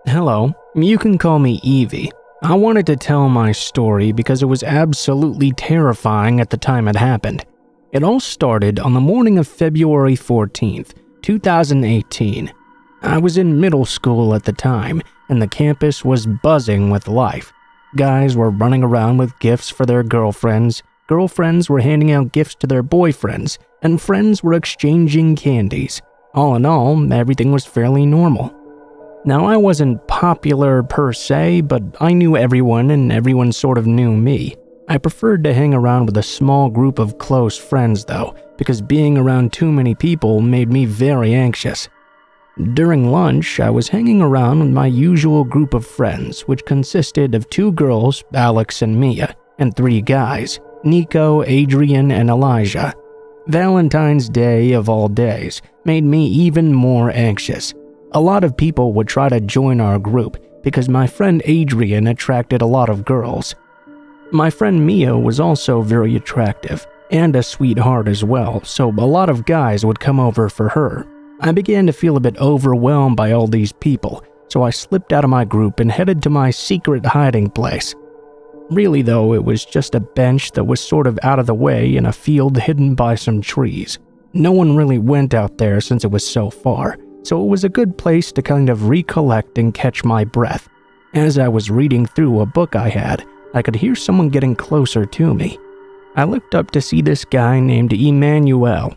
Hello, you can call me Evie. I wanted to tell my story because it was absolutely terrifying at the time it happened. It all started on the morning of February 14th, 2018. I was in middle school at the time, and the campus was buzzing with life. Guys were running around with gifts for their girlfriends, girlfriends were handing out gifts to their boyfriends, and friends were exchanging candies. All in all, everything was fairly normal. Now, I wasn't popular per se, but I knew everyone and everyone sort of knew me. I preferred to hang around with a small group of close friends though, because being around too many people made me very anxious. During lunch, I was hanging around with my usual group of friends, which consisted of 2 girls, Alex and Mia, and 3 guys, Nico, Adrian, and Elijah. Valentine's Day of all days made me even more anxious. A lot of people would try to join our group because my friend Adrian attracted a lot of girls. My friend Mia was also very attractive and a sweetheart as well, so a lot of guys would come over for her. I began to feel a bit overwhelmed by all these people, so I slipped out of my group and headed to my secret hiding place. Really though, it was just a bench that was sort of out of the way in a field hidden by some trees. No one really went out there since it was so far, so it was a good place to kind of recollect and catch my breath. As I was reading through a book I had, I could hear someone getting closer to me. I looked up to see this guy named Emmanuel.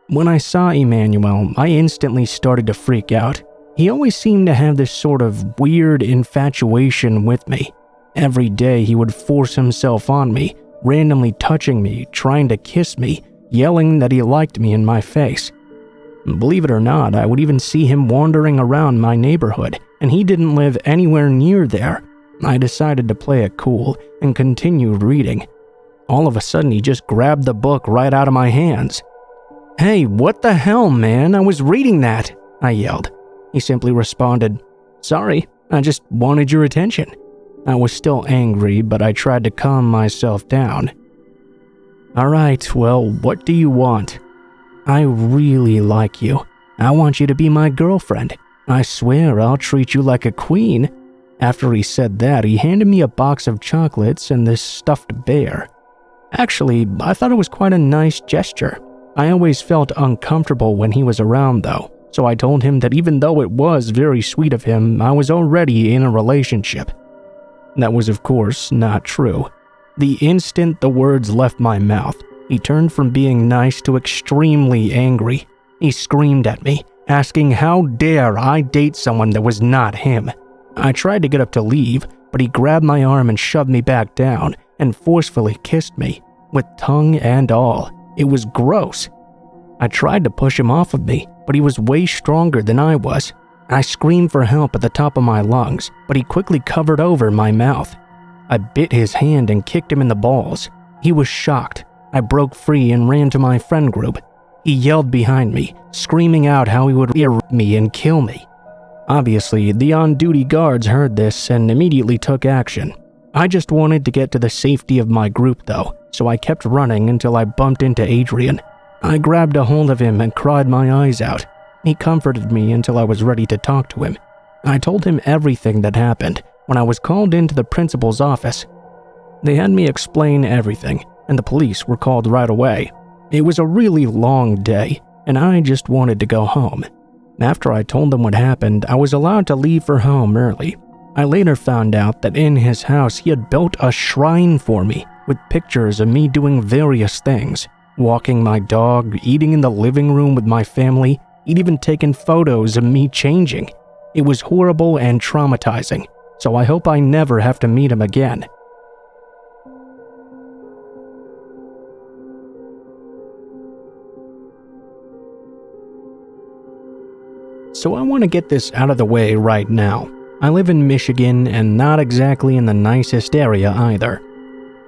When I saw Emmanuel, I instantly started to freak out. He always seemed to have this sort of weird infatuation with me. Every day he would force himself on me, randomly touching me, trying to kiss me, yelling that he liked me in my face. Believe it or not, I would even see him wandering around my neighborhood, and he didn't live anywhere near there. I decided to play it cool and continued reading. All of a sudden, he just grabbed the book right out of my hands. "Hey, what the hell, man? I was reading that," I yelled. He simply responded, "Sorry, I just wanted your attention." I was still angry, but I tried to calm myself down. "Alright, well, what do you want?" "I really like you. I want you to be my girlfriend. I swear I'll treat you like a queen." After he said that, he handed me a box of chocolates and this stuffed bear. Actually, I thought it was quite a nice gesture. I always felt uncomfortable when he was around though, so I told him that even though it was very sweet of him, I was already in a relationship. That was of course not true. The instant the words left my mouth, he turned from being nice to extremely angry. He screamed at me, asking how dare I date someone that was not him. I tried to get up to leave, but he grabbed my arm and shoved me back down and forcefully kissed me, with tongue and all. It was gross. I tried to push him off of me, but he was way stronger than I was. I screamed for help at the top of my lungs, but he quickly covered over my mouth. I bit his hand and kicked him in the balls. He was shocked. I broke free and ran to my friend group. He yelled behind me, screaming out how he would rape me and kill me. Obviously, the on-duty guards heard this and immediately took action. I just wanted to get to the safety of my group though, so I kept running until I bumped into Adrian. I grabbed a hold of him and cried my eyes out. He comforted me until I was ready to talk to him. I told him everything that happened when I was called into the principal's office. They had me explain everything, and the police were called right away. It was a really long day, and I just wanted to go home. After I told them what happened, I was allowed to leave for home early. I later found out that in his house he had built a shrine for me with pictures of me doing various things, walking my dog, eating in the living room with my family. He'd even taken photos of me changing. It was horrible and traumatizing, so I hope I never have to meet him again. So I want to get this out of the way right now. I live in Michigan and not exactly in the nicest area either.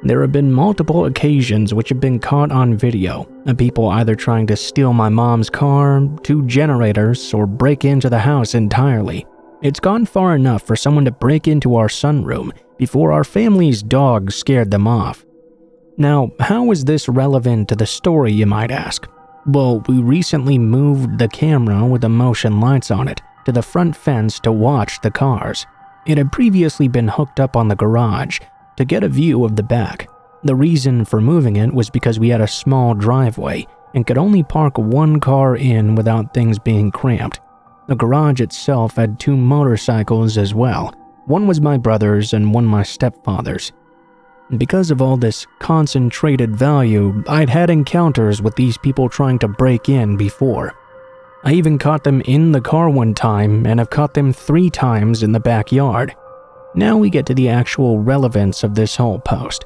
There have been multiple occasions which have been caught on video of people either trying to steal my mom's car, 2 generators, or break into the house entirely. It's gone far enough for someone to break into our sunroom before our family's dog scared them off. Now, how is this relevant to the story, you might ask? Well, we recently moved the camera with the motion lights on it to the front fence to watch the cars. It had previously been hooked up on the garage to get a view of the back. The reason for moving it was because we had a small driveway and could only park one car in without things being cramped. The garage itself had 2 motorcycles as well. One was my brother's and one my stepfather's. Because of all this concentrated value, I'd had encounters with these people trying to break in before. I even caught them in the car one time and have caught them 3 times in the backyard. Now we get to the actual relevance of this whole post.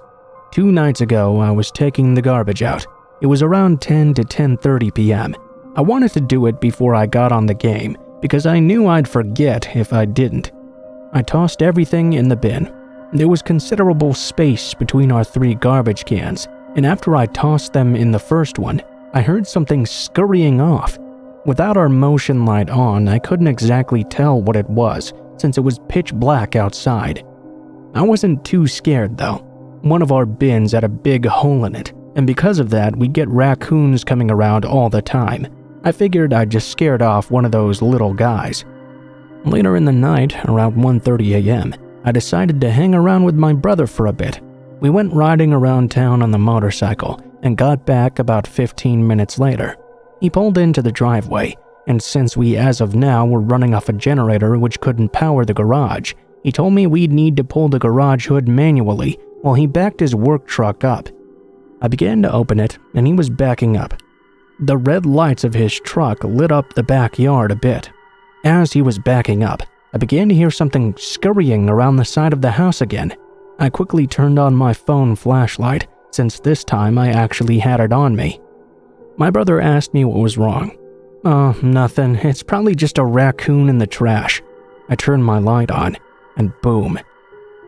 2 nights ago, I was taking the garbage out. It was around 10 to 10:30 p.m. I wanted to do it before I got on the game because I knew I'd forget if I didn't. I tossed everything in the bin. There was considerable space between our 3 garbage cans, and after I tossed them in the first one, I heard something scurrying off. Without our motion light on, I couldn't exactly tell what it was since it was pitch black outside. I wasn't too scared though. One of our bins had a big hole in it, and because of that, we'd get raccoons coming around all the time. I figured I'd just scared off one of those little guys. Later in the night, around 1:30 a.m., I decided to hang around with my brother for a bit. We went riding around town on the motorcycle and got back about 15 minutes later. He pulled into the driveway, and since we as of now were running off a generator which couldn't power the garage, he told me we'd need to pull the garage hood manually while he backed his work truck up. I began to open it, and he was backing up. The red lights of his truck lit up the backyard a bit. As he was backing up, I began to hear something scurrying around the side of the house again. I quickly turned on my phone flashlight, since this time I actually had it on me. My brother asked me what was wrong. "Oh, nothing. It's probably just a raccoon in the trash." I turned my light on, and boom.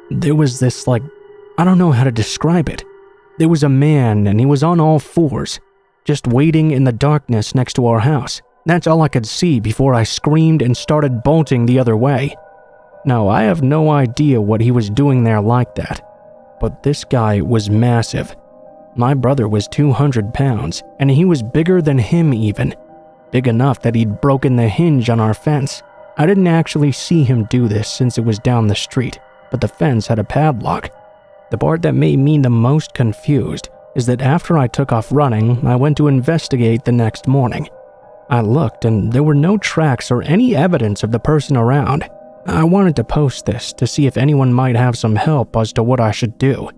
There was this, I don't know how to describe it. There was a man, and he was on all 4s, just waiting in the darkness next to our house. That's all I could see before I screamed and started bolting the other way. Now, I have no idea what he was doing there like that, but this guy was massive. My brother was 200 pounds, and he was bigger than him even. Big enough that he'd broken the hinge on our fence. I didn't actually see him do this since it was down the street, but the fence had a padlock. The part that made me the most confused is that after I took off running, I went to investigate the next morning. I looked and there were no tracks or any evidence of the person around. I wanted to post this to see if anyone might have some help as to what I should do.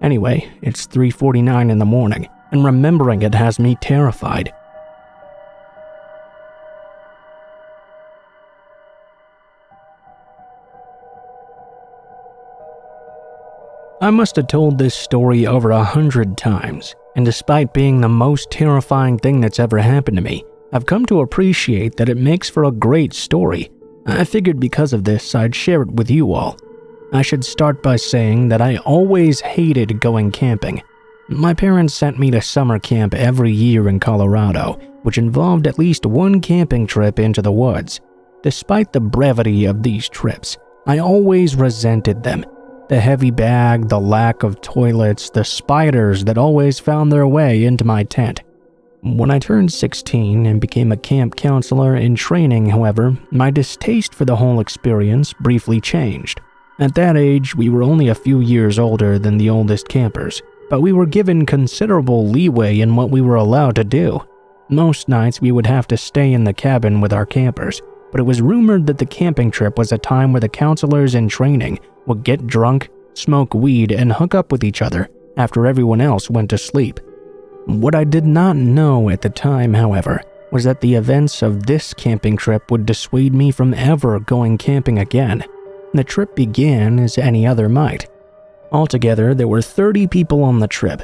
Anyway, it's 3:49 in the morning, and remembering it has me terrified. I must have told this story over 100 times, and despite being the most terrifying thing that's ever happened to me, I've come to appreciate that it makes for a great story. I figured because of this, I'd share it with you all. I should start by saying that I always hated going camping. My parents sent me to summer camp every year in Colorado, which involved at least one camping trip into the woods. Despite the brevity of these trips, I always resented them. The heavy bag, the lack of toilets, the spiders that always found their way into my tent. When I turned 16 and became a camp counselor in training, however, my distaste for the whole experience briefly changed. At that age, we were only a few years older than the oldest campers, but we were given considerable leeway in what we were allowed to do. Most nights we would have to stay in the cabin with our campers, but it was rumored that the camping trip was a time where the counselors in training would get drunk, smoke weed, and hook up with each other after everyone else went to sleep. What I did not know at the time, however, was that the events of this camping trip would dissuade me from ever going camping again. The trip began as any other might. Altogether, there were 30 people on the trip.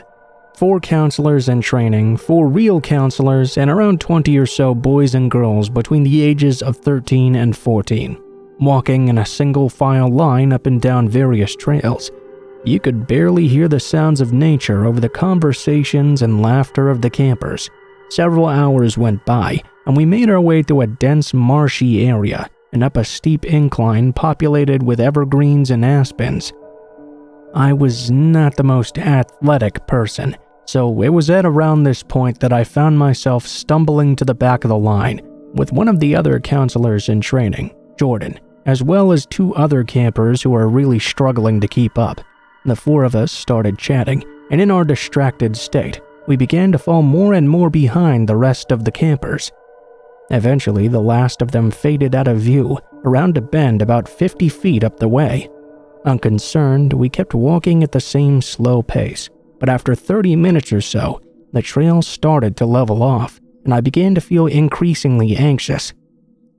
4 counselors in training, 4 real counselors, and around 20 or so boys and girls between the ages of 13 and 14, walking in a single file line up and down various trails. You could barely hear the sounds of nature over the conversations and laughter of the campers. Several hours went by, and we made our way through a dense marshy area and up a steep incline populated with evergreens and aspens. I was not the most athletic person, so it was at around this point that I found myself stumbling to the back of the line, with one of the other counselors in training, Jordan, as well as 2 other campers who were really struggling to keep up. The 4 of us started chatting, and in our distracted state, we began to fall more and more behind the rest of the campers. Eventually, the last of them faded out of view around a bend about 50 feet up the way. Unconcerned, we kept walking at the same slow pace, but after 30 minutes or so, the trail started to level off, and I began to feel increasingly anxious.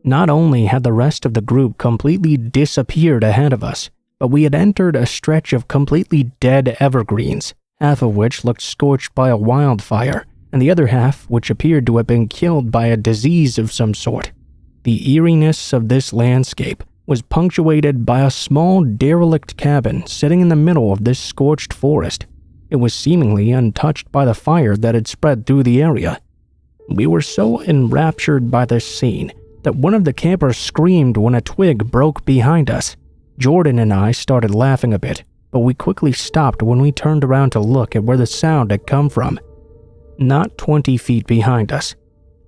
Not only had the rest of the group completely disappeared ahead of us, but we had entered a stretch of completely dead evergreens, half of which looked scorched by a wildfire, and the other half which appeared to have been killed by a disease of some sort. The eeriness of this landscape was punctuated by a small derelict cabin sitting in the middle of this scorched forest. It was seemingly untouched by the fire that had spread through the area. We were so enraptured by this scene that one of the campers screamed when a twig broke behind us. Jordan and I started laughing a bit, but we quickly stopped when we turned around to look at where the sound had come from. Not 20 feet behind us,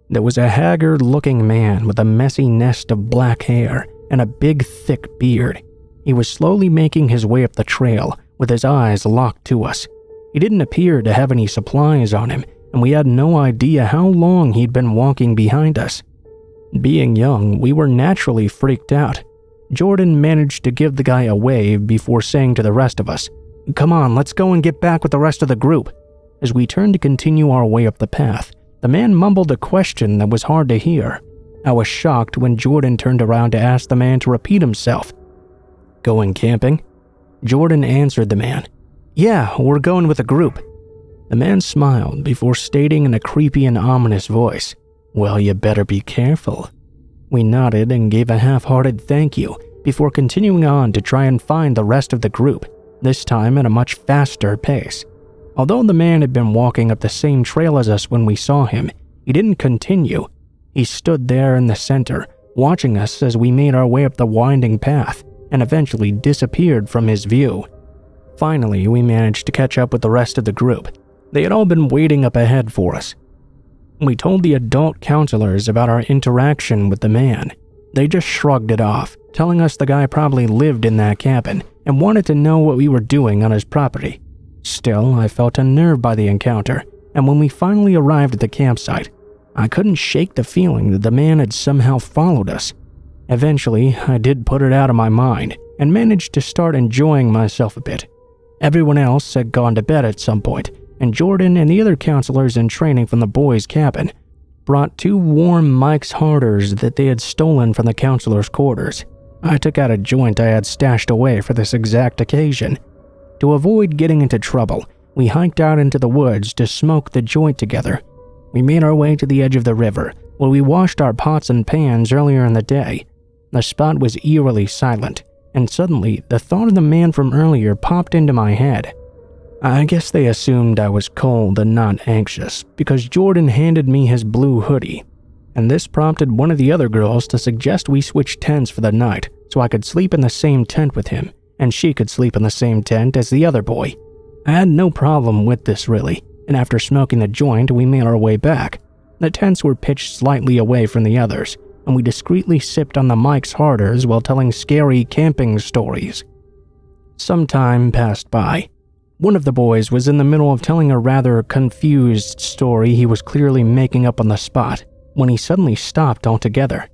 there was a haggard-looking man with a messy nest of black hair and a big, thick beard. He was slowly making his way up the trail with his eyes locked to us. He didn't appear to have any supplies on him, and we had no idea how long he'd been walking behind us. Being young, we were naturally freaked out. Jordan managed to give the guy a wave before saying to the rest of us, "Come on, let's go and get back with the rest of the group." As we turned to continue our way up the path, the man mumbled a question that was hard to hear. I was shocked when Jordan turned around to ask the man to repeat himself. "Going camping?" Jordan answered the man. "Yeah, we're going with a group." The man smiled before stating in a creepy and ominous voice, "Well, you better be careful." We nodded and gave a half-hearted thank you before continuing on to try and find the rest of the group, this time at a much faster pace. Although the man had been walking up the same trail as us when we saw him, he didn't continue. He stood there in the center, watching us as we made our way up the winding path, and eventually disappeared from his view. Finally, we managed to catch up with the rest of the group. They had all been waiting up ahead for us. We told the adult counselors about our interaction with the man. They just shrugged it off, telling us the guy probably lived in that cabin and wanted to know what we were doing on his property. Still, I felt unnerved by the encounter, and when we finally arrived at the campsite, I couldn't shake the feeling that the man had somehow followed us. Eventually, I did put it out of my mind and managed to start enjoying myself a bit. Everyone else had gone to bed at some point, and Jordan and the other counselors in training from the boys' cabin brought 2 warm Mike's Harders that they had stolen from the counselors' quarters. I took out a joint I had stashed away for this exact occasion. To avoid getting into trouble, we hiked out into the woods to smoke the joint together. We made our way to the edge of the river, where we washed our pots and pans earlier in the day. The spot was eerily silent, and suddenly the thought of the man from earlier popped into my head. I guess they assumed I was cold and not anxious, because Jordan handed me his blue hoodie, and this prompted one of the other girls to suggest we switch tents for the night so I could sleep in the same tent with him, and she could sleep in the same tent as the other boy. I had no problem with this really, and after smoking the joint, we made our way back. The tents were pitched slightly away from the others, and we discreetly sipped on the Mike's Harders while telling scary camping stories. Some time passed by. One of the boys was in the middle of telling a rather confused story he was clearly making up on the spot when he suddenly stopped altogether.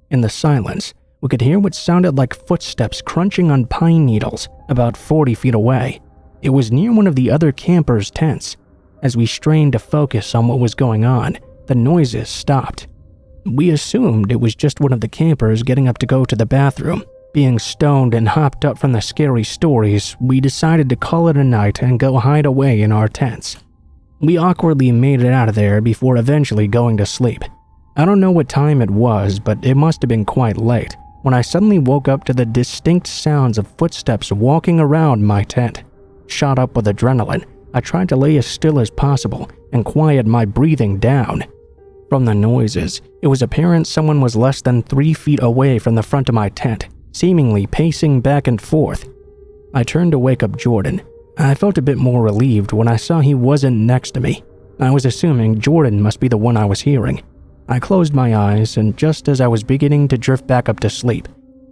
In the silence, we could hear what sounded like footsteps crunching on pine needles about 40 feet away. It was near one of the other campers' tents. As we strained to focus on what was going on, the noises stopped. We assumed it was just one of the campers getting up to go to the bathroom. Being stoned and hopped up from the scary stories, we decided to call it a night and go hide away in our tents. We awkwardly made it out of there before eventually going to sleep. I don't know what time it was, but it must have been quite late when I suddenly woke up to the distinct sounds of footsteps walking around my tent. Shot up with adrenaline, I tried to lay as still as possible and quiet my breathing down. From the noises, it was apparent someone was less than 3 feet away from the front of my tent, seemingly pacing back and forth. I turned to wake up Jordan. I felt a bit more relieved when I saw he wasn't next to me. I was assuming Jordan must be the one I was hearing. I closed my eyes, and just as I was beginning to drift back up to sleep,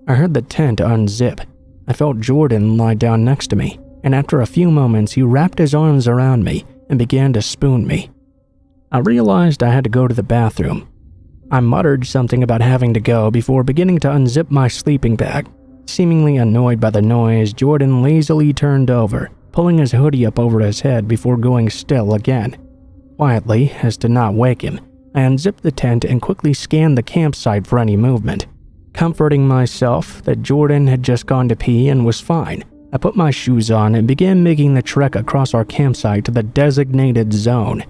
I heard the tent unzip. I felt Jordan lie down next to me, and after a few moments he wrapped his arms around me and began to spoon me. I realized I had to go to the bathroom. I muttered something about having to go before beginning to unzip my sleeping bag. Seemingly annoyed by the noise, Jordan lazily turned over, pulling his hoodie up over his head before going still again. Quietly, as to not wake him, I unzipped the tent and quickly scanned the campsite for any movement. Comforting myself that Jordan had just gone to pee and was fine, I put my shoes on and began making the trek across our campsite to the designated zone.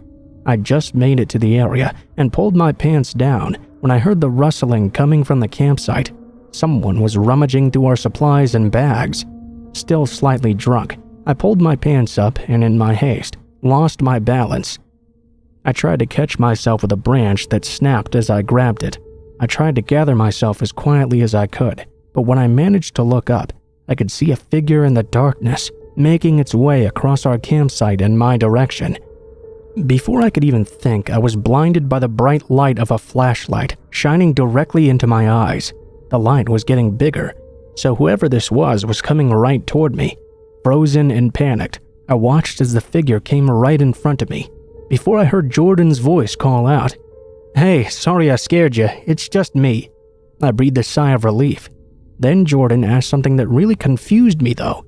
I just made it to the area and pulled my pants down when I heard the rustling coming from the campsite. Someone was rummaging through our supplies and bags. Still slightly drunk, I pulled my pants up and in my haste, lost my balance. I tried to catch myself with a branch that snapped as I grabbed it. I tried to gather myself as quietly as I could, but when I managed to look up, I could see a figure in the darkness making its way across our campsite in my direction. Before I could even think, I was blinded by the bright light of a flashlight shining directly into my eyes. The light was getting bigger, so whoever this was coming right toward me. Frozen and panicked, I watched as the figure came right in front of me, before I heard Jordan's voice call out, "Hey, sorry I scared you, it's just me." I breathed a sigh of relief. Then Jordan asked something that really confused me though.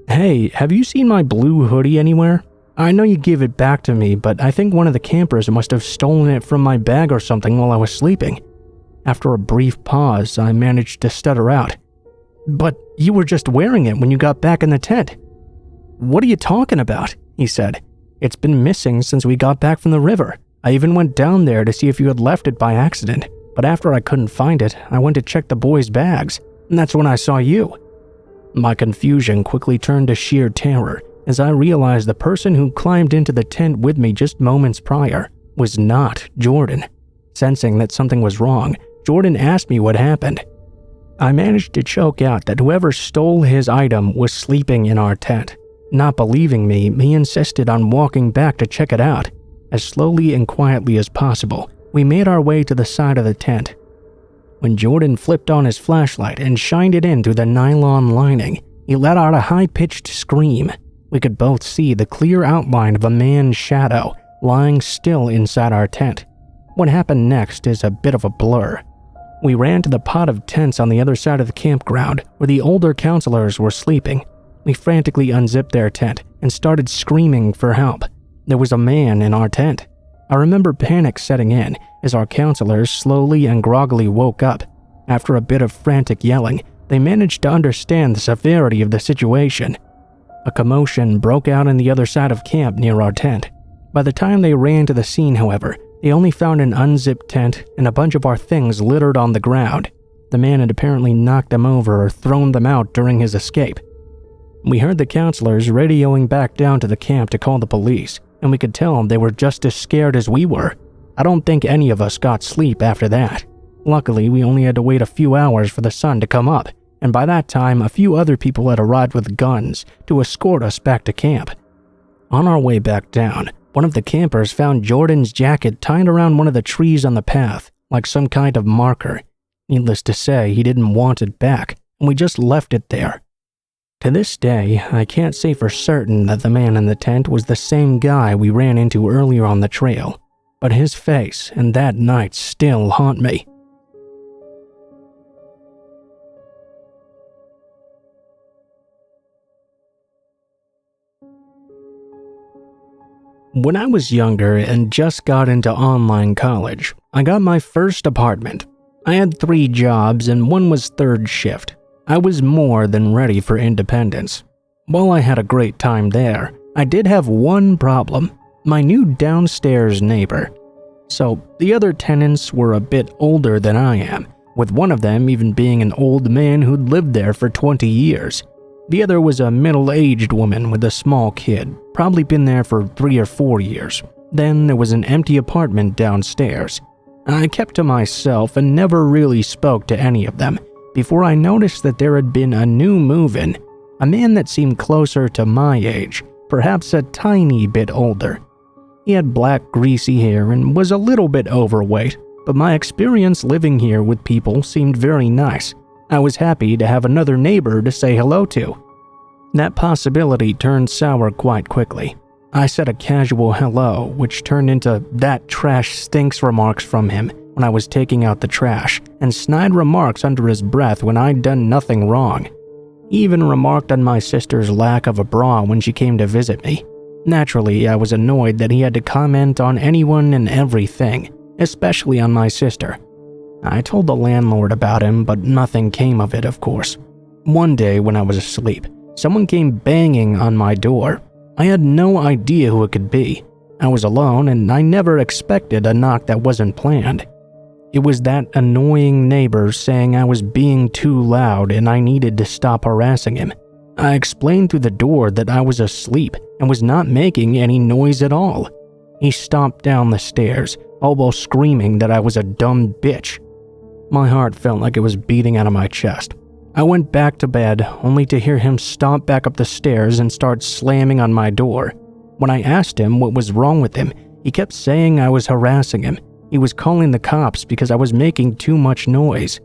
"Hey, have you seen my blue hoodie anywhere? I know you gave it back to me, but I think one of the campers must have stolen it from my bag or something while I was sleeping." After a brief pause, I managed to stutter out, "But you were just wearing it when you got back in the tent." "What are you talking about?" he said. "It's been missing since we got back from the river. I even went down there to see if you had left it by accident, but after I couldn't find it, I went to check the boys' bags, and that's when I saw you." My confusion quickly turned to sheer terror as I realized the person who climbed into the tent with me just moments prior was not Jordan. Sensing that something was wrong, Jordan asked me what happened. I managed to choke out that whoever stole his item was sleeping in our tent. Not believing me, he insisted on walking back to check it out. As slowly and quietly as possible, we made our way to the side of the tent. When Jordan flipped on his flashlight and shined it in through the nylon lining, he let out a high-pitched scream. We could both see the clear outline of a man's shadow lying still inside our tent. What happened next is a bit of a blur. We ran to the pod of tents on the other side of the campground where the older counselors were sleeping. We frantically unzipped their tent and started screaming for help. There was a man in our tent. I remember panic setting in as our counselors slowly and groggily woke up. After a bit of frantic yelling, they managed to understand the severity of the situation. A commotion broke out on the other side of camp near our tent. By the time they ran to the scene, however, they only found an unzipped tent and a bunch of our things littered on the ground. The man had apparently knocked them over or thrown them out during his escape. We heard the counselors radioing back down to the camp to call the police, and we could tell they were just as scared as we were. I don't think any of us got sleep after that. Luckily, we only had to wait a few hours for the sun to come up, and by that time, a few other people had arrived with guns to escort us back to camp. On our way back down, one of the campers found Jordan's jacket tied around one of the trees on the path, like some kind of marker. Needless to say, he didn't want it back, and we just left it there. To this day, I can't say for certain that the man in the tent was the same guy we ran into earlier on the trail, but his face and that night still haunt me. When I was younger and just got into online college, I got my first apartment. I had 3 jobs and one was third shift. I was more than ready for independence. While I had a great time there, I did have one problem: my new downstairs neighbor. So the other tenants were a bit older than I am, with one of them even being an old man who'd lived there for 20 years. The other was a middle-aged woman with a small kid, probably been there for 3 or 4 years. Then there was an empty apartment downstairs. I kept to myself and never really spoke to any of them before I noticed that there had been a new move-in, a man that seemed closer to my age, perhaps a tiny bit older. He had black, greasy hair and was a little bit overweight. but my experience living here with people seemed very nice. I was happy to have another neighbor to say hello to. That possibility turned sour quite quickly. I said a casual hello, which turned into "that trash stinks" remarks from him when I was taking out the trash, and snide remarks under his breath when I'd done nothing wrong. He even remarked on my sister's lack of a bra when she came to visit me. Naturally, I was annoyed that he had to comment on anyone and everything, especially on my sister. I told the landlord about him, but nothing came of it, of course. One day when I was asleep, someone came banging on my door. I had no idea who it could be. I was alone, and I never expected a knock that wasn't planned. It was that annoying neighbor saying I was being too loud and I needed to stop harassing him. I explained through the door that I was asleep and was not making any noise at all. He stomped down the stairs, all while screaming that I was a dumb bitch. My heart felt like it was beating out of my chest. I went back to bed, only to hear him stomp back up the stairs and start slamming on my door. When I asked him what was wrong with him, he kept saying I was harassing him. He was calling the cops because I was making too much noise.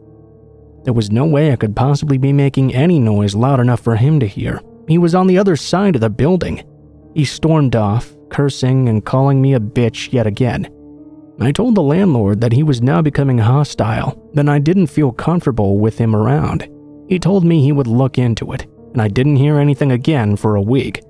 There was no way I could possibly be making any noise loud enough for him to hear. He was on the other side of the building. He stormed off, cursing and calling me a bitch yet again. I told the landlord that he was now becoming hostile, that I didn't feel comfortable with him around. He told me he would look into it, and I didn't hear anything again for a week.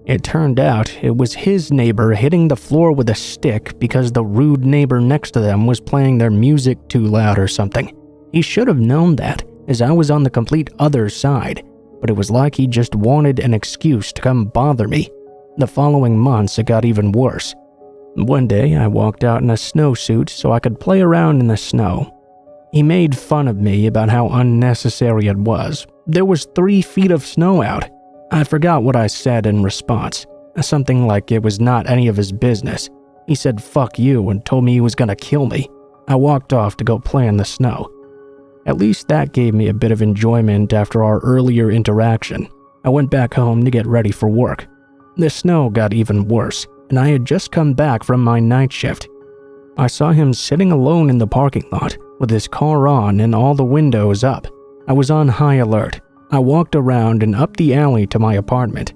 It turned out it was his neighbor hitting the floor with a stick because the rude neighbor next to them was playing their music too loud or something. He should have known that, as I was on the complete other side, but it was like he just wanted an excuse to come bother me. The following months it got even worse. One day I walked out in a snowsuit so I could play around in the snow. He made fun of me about how unnecessary it was. There was 3 feet of snow out. I forgot what I said in response. Something like it was not any of his business. He said "fuck you" and told me he was gonna kill me. I walked off to go play in the snow. At least that gave me a bit of enjoyment after our earlier interaction. I went back home to get ready for work. The snow got even worse, and I had just come back from my night shift. I saw him sitting alone in the parking lot, with his car on and all the windows up. I was on high alert. I walked around and up the alley to my apartment.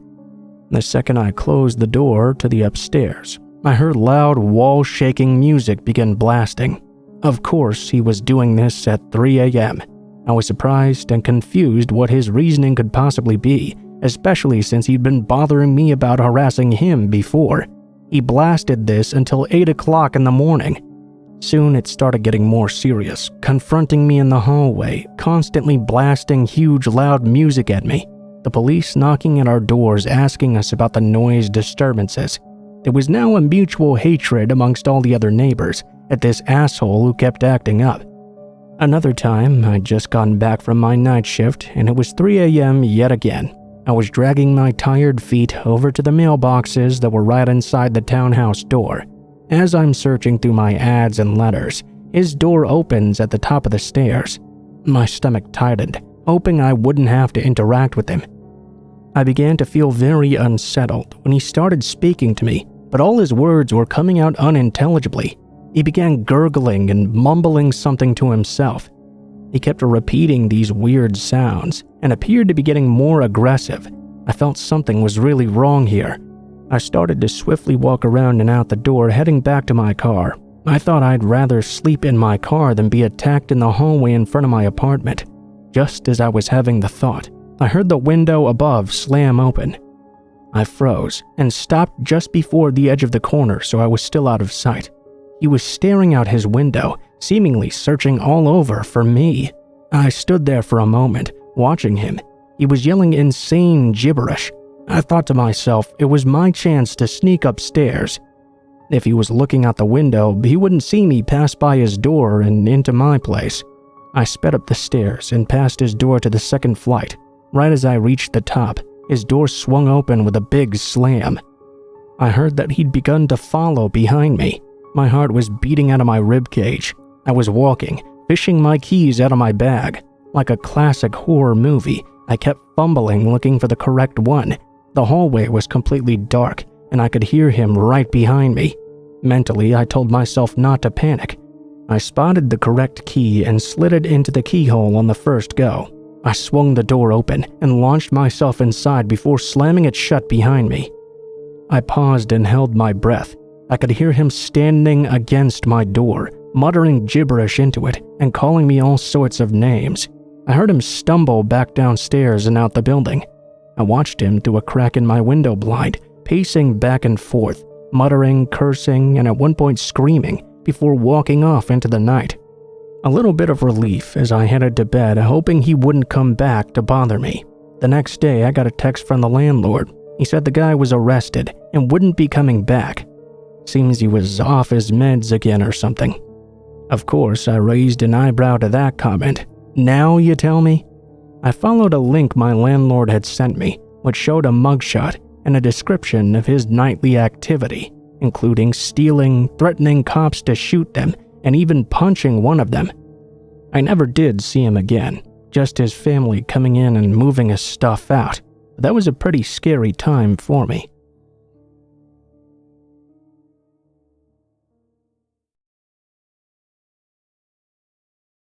The second I closed the door to the upstairs, I heard loud wall-shaking music begin blasting. Of course, he was doing this at 3 a.m. I was surprised and confused what his reasoning could possibly be, especially since he'd been bothering me about harassing him before. He blasted this until 8 o'clock in the morning. Soon it started getting more serious, confronting me in the hallway, constantly blasting huge loud music at me. The police knocking at our doors asking us about the noise disturbances. There was now a mutual hatred amongst all the other neighbors at this asshole who kept acting up. Another time, I'd just gotten back from my night shift and it was 3 a.m. yet again. I was dragging my tired feet over to the mailboxes that were right inside the townhouse door. As I'm searching through my ads and letters, his door opens at the top of the stairs. My stomach tightened, hoping I wouldn't have to interact with him. I began to feel very unsettled when he started speaking to me, but all his words were coming out unintelligibly. He began gurgling and mumbling something to himself. He kept repeating these weird sounds and appeared to be getting more aggressive. I felt something was really wrong here. I started to swiftly walk around and out the door, heading back to my car. I thought I'd rather sleep in my car than be attacked in the hallway in front of my apartment. Just as I was having the thought, I heard the window above slam open. I froze and stopped just before the edge of the corner so I was still out of sight. He was staring out his window, seemingly searching all over for me. I stood there for a moment, watching him. He was yelling insane gibberish. I thought to myself it was my chance to sneak upstairs. If he was looking out the window, he wouldn't see me pass by his door and into my place. I sped up the stairs and passed his door to the second flight. Right as I reached the top, his door swung open with a big slam. I heard that he'd begun to follow behind me. My heart was beating out of my ribcage. I was walking, fishing my keys out of my bag. Like a classic horror movie, I kept fumbling looking for the correct one. The hallway was completely dark, and I could hear him right behind me. Mentally, I told myself not to panic. I spotted the correct key and slid it into the keyhole on the first go. I swung the door open and launched myself inside before slamming it shut behind me. I paused and held my breath. I could hear him standing against my door, muttering gibberish into it and calling me all sorts of names. I heard him stumble back downstairs and out the building. I watched him through a crack in my window blind, pacing back and forth, muttering, cursing, and at one point screaming, before walking off into the night. A little bit of relief as I headed to bed, hoping he wouldn't come back to bother me. The next day, I got a text from the landlord. He said the guy was arrested and wouldn't be coming back. Seems he was off his meds again or something. Of course, I raised an eyebrow to that comment. Now you tell me? I followed a link my landlord had sent me, which showed a mugshot and a description of his nightly activity, including stealing, threatening cops to shoot them, and even punching one of them. I never did see him again, just his family coming in and moving his stuff out. That was a pretty scary time for me.